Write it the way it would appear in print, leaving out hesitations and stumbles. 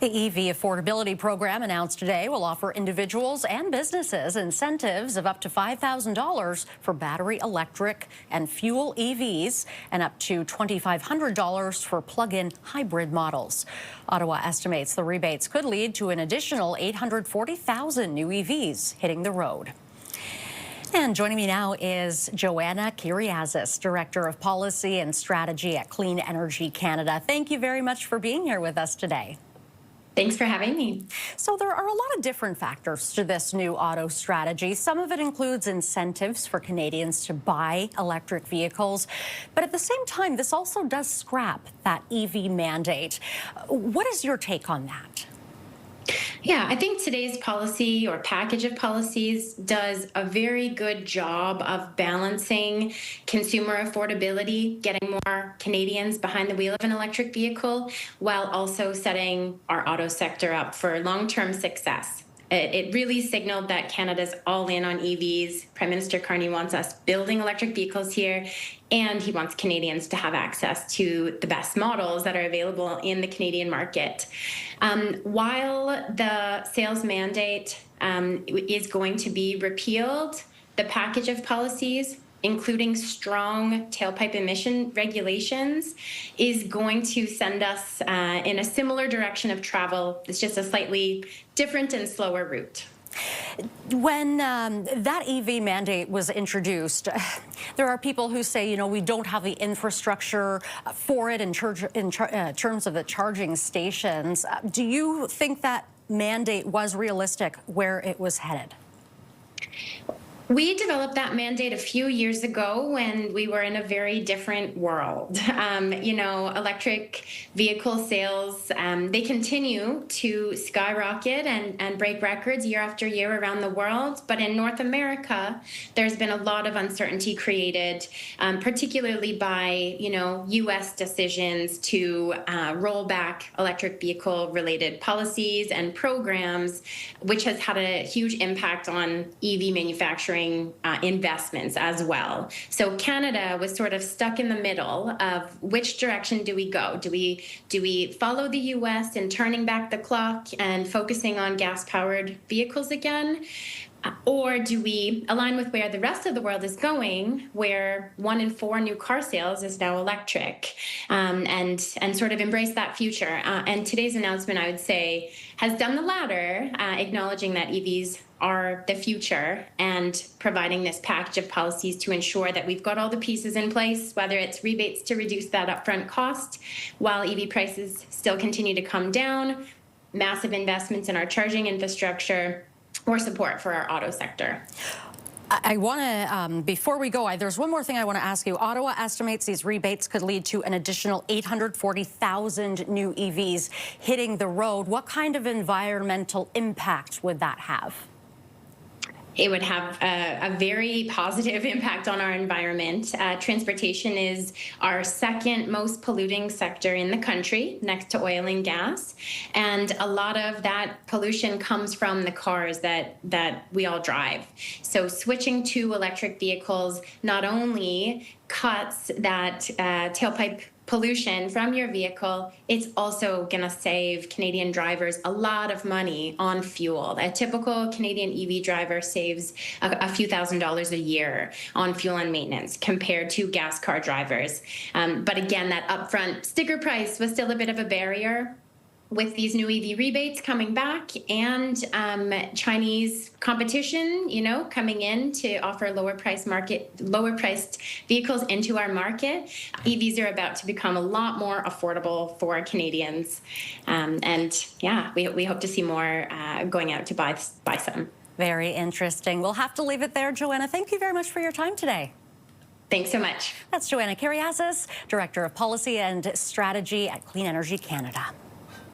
The EV affordability program announced today will offer individuals and businesses incentives of up to $5,000 for battery electric and fuel EVs and up to $2,500 for plug-in hybrid models. Ottawa estimates the rebates could lead to an additional 840,000 new EVs hitting the road. And joining me now is Joanna Kyriazis, Director of Policy and Strategy at Clean Energy Canada. Thank you very much for being here with us today. Thanks for having me. So there are a lot of different factors to this new auto strategy. Some of it includes incentives for Canadians to buy electric vehicles. But at the same time, this also does scrap that EV mandate. What is your take on that? Yeah, I think today's policy or package of policies does a very good job of balancing consumer affordability, getting more Canadians behind the wheel of an electric vehicle, while also setting our auto sector up for long-term success. It really signaled that Canada's all in on EVs. Prime Minister Carney wants us building electric vehicles here, and he wants Canadians to have access to the best models that are available in the Canadian market. While the sales mandate is going to be repealed, the package of policies, including strong tailpipe emission regulations, is going to send us in a similar direction of travel. It's just a slightly different and slower route. When that EV mandate was introduced, there are people who say, you know, we don't have the infrastructure for it in terms of the charging stations. Do you think that mandate was realistic where it was headed? We developed that mandate a few years ago when we were in a very different world. Electric vehicle sales, they continue to skyrocket and break records year after year around the world. But in North America, there's been a lot of uncertainty created, particularly by, U.S. decisions to roll back electric vehicle related policies and programs, which has had a huge impact on EV manufacturing investments as well. So Canada was sort of stuck in the middle of which direction do we go? Do we follow the US in turning back the clock and focusing on gas-powered vehicles again? Or do we align with where the rest of the world is going, where 1 in 4 new car sales is now electric, and sort of embrace that future? And today's announcement, I would say, has done the latter, acknowledging that EVs are the future and providing this package of policies to ensure that we've got all the pieces in place, whether it's rebates to reduce that upfront cost while EV prices still continue to come down, massive investments in our charging infrastructure, or support for our auto sector. I want to, before we go, there's one more thing I want to ask you. Ottawa estimates these rebates could lead to an additional 840,000 new EVs hitting the road. What kind of environmental impact would that have? It would have a very positive impact on our environment. Transportation is our second most polluting sector in the country, next to oil and gas. And a lot of that pollution comes from the cars that we all drive. So switching to electric vehicles not only cuts that tailpipe pollution from your vehicle, it's also going to save Canadian drivers a lot of money on fuel. A typical Canadian EV driver saves a few $1,000s a year on fuel and maintenance compared to gas car drivers. But again, that upfront sticker price was still a bit of a barrier. With these new EV rebates coming back and Chinese competition, coming in to offer lower priced vehicles into our market, EVs are about to become a lot more affordable for Canadians. We hope to see more going out to buy some. Very interesting. We'll have to leave it there, Joanna. Thank you very much for your time today. Thanks so much. That's Joanna Kyriazis, Director of Policy and Strategy at Clean Energy Canada.